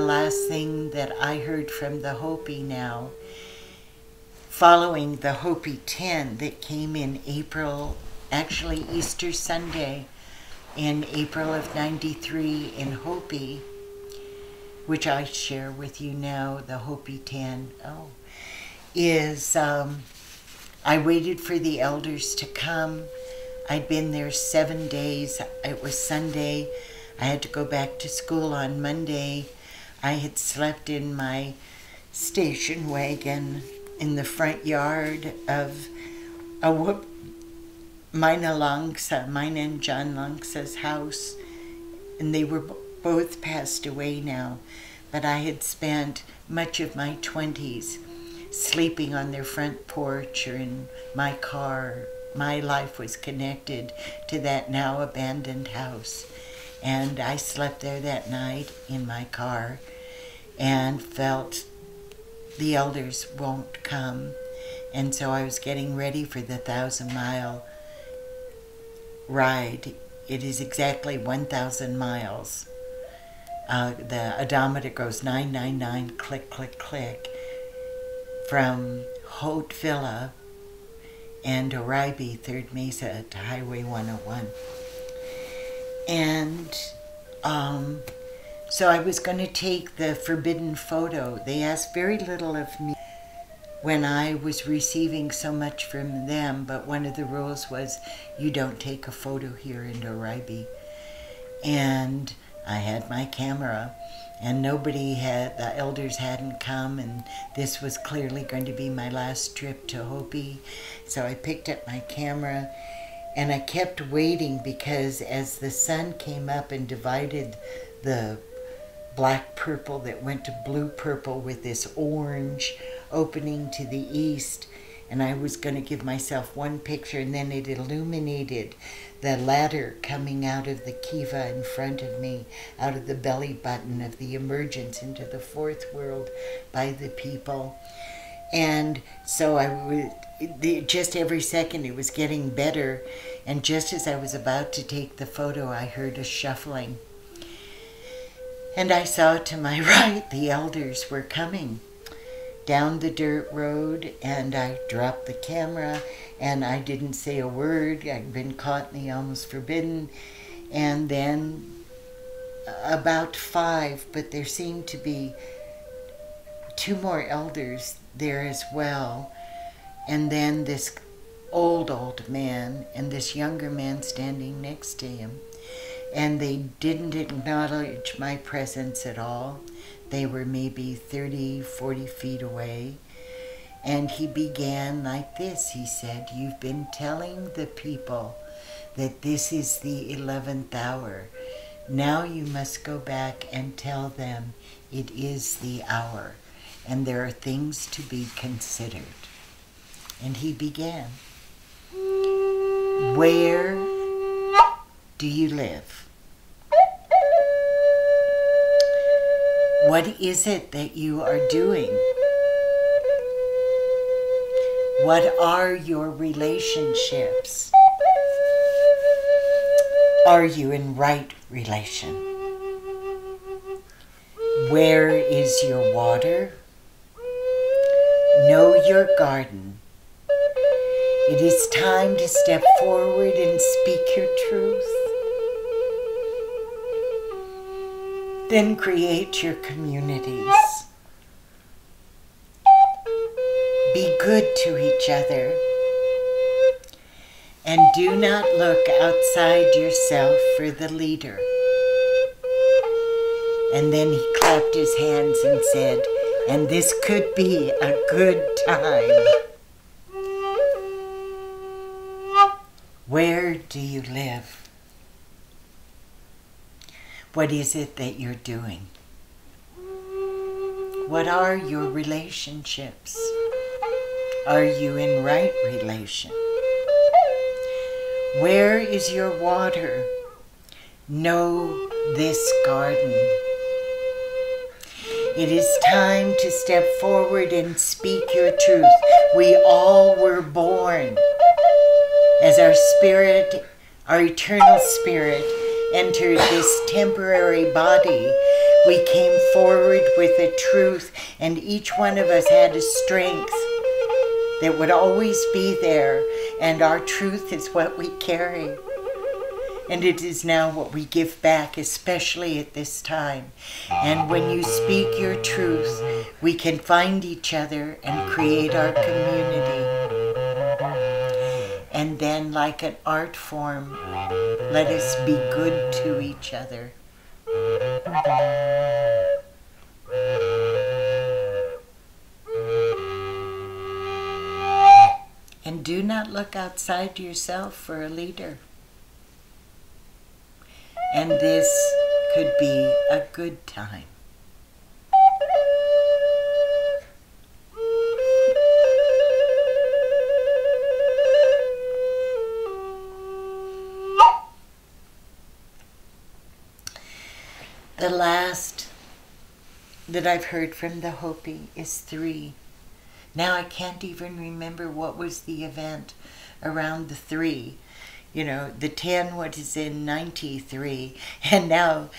last thing that I heard from the Hopi now, following the Hopi Ten that came in April, actually Easter Sunday in April of '93 in Hopi, which I share with you now, the Hopi Ten, is I waited for the elders to come. I'd been there 7 days. It was Sunday. I had to go back to school on Monday. I had slept in my station wagon in the front yard of mine and John Langsa's house, and they were both passed away now, but I had spent much of my 20s sleeping on their front porch or in my car. My life was connected to that now abandoned house, and I slept there that night in my car and felt the elders won't come, and so I was getting ready for the 1,000-mile ride. It is exactly 1,000 miles. The odometer goes 999, click, click, click, from Haute Villa and Oribe, Third Mesa, to Highway 101. And so I was going to take the forbidden photo. They asked very little of me when I was receiving so much from them, but one of the rules was you don't take a photo here in Oribe. And I had my camera, and the elders hadn't come, and this was clearly going to be my last trip to Hopi. So I picked up my camera, and I kept waiting, because as the sun came up and divided the black-purple that went to blue-purple with this orange opening to the east, and I was going to give myself one picture, and then it illuminated the ladder coming out of the kiva in front of me, out of the belly button of the emergence into the fourth world by the people. And so just every second it was getting better, and just as I was about to take the photo, I heard a shuffling. And I saw to my right the elders were coming down the dirt road, and I dropped the camera, and I didn't say a word. I'd been caught in the almost forbidden. And then about 5, but there seemed to be 2 more elders there as well. And then this old man and this younger man standing next to him. And they didn't acknowledge my presence at all. They were maybe 30, 40 feet away. And he began like this. He said, "You've been telling the people that this is the 11th hour. Now you must go back and tell them it is the hour, and there are things to be considered." And he began, "Where do you live? What is it that you are doing? What are your relationships? Are you in right relation? Where is your water? Know your garden. It is time to step forward and speak your truth. Then create your communities. Be good to each other. And do not look outside yourself for the leader." And then he clapped his hands and said, "And this could be a good time. Where do you live? What is it that you're doing? What are your relationships? Are you in right relation? Where is your water? Know this garden. It is time to step forward and speak your truth. We all were born as our spirit, our eternal spirit, entered this temporary body. We came forward with a truth, and each one of us had a strength that would always be there, and our truth is what we carry. And it is now what we give back, especially at this time. And when you speak your truth, we can find each other and create our community. And then, like an art form, let us be good to each other. And do not look outside yourself for a leader. And this could be a good time. The last that I've heard from the Hopi is 3. Now I can't even remember what was the event around the 3. You know, the 10 was in 93. And now,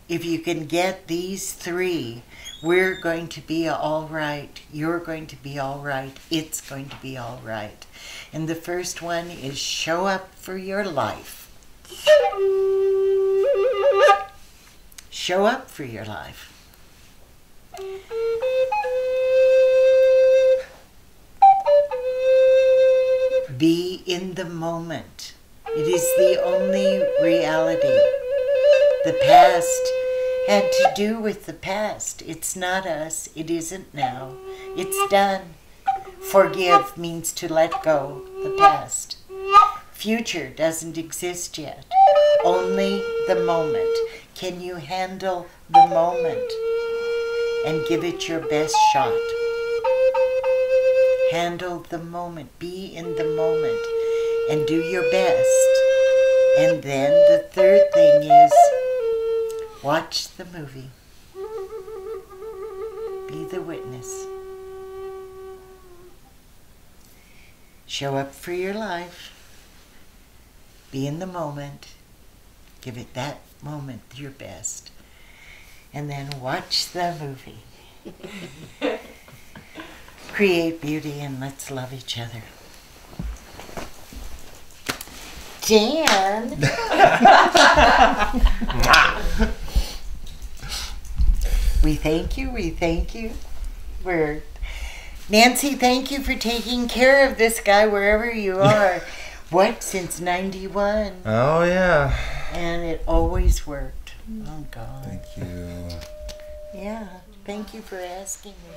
if you can get these 3, we're going to be all right. You're going to be all right. It's going to be all right. And the first one is show up for your life. Show up for your life. Be in the moment. It is the only reality. The past had to do with the past. It's not us. It isn't now. It's done. Forgive means to let go the past. Future doesn't exist yet. Only the moment. Can you handle the moment and give it your best shot? Handle the moment. Be in the moment and do your best. And then the third thing is watch the movie. Be the witness. Show up for your life. Be in the moment. Give it that moment your best. And then watch the movie. Create beauty and let's love each other. Dan. We thank you. We thank you. Nancy, thank you for taking care of this guy wherever you are. What, since 91? Oh, yeah. And it always worked. Oh, God. Thank you. Yeah, thank you for asking me.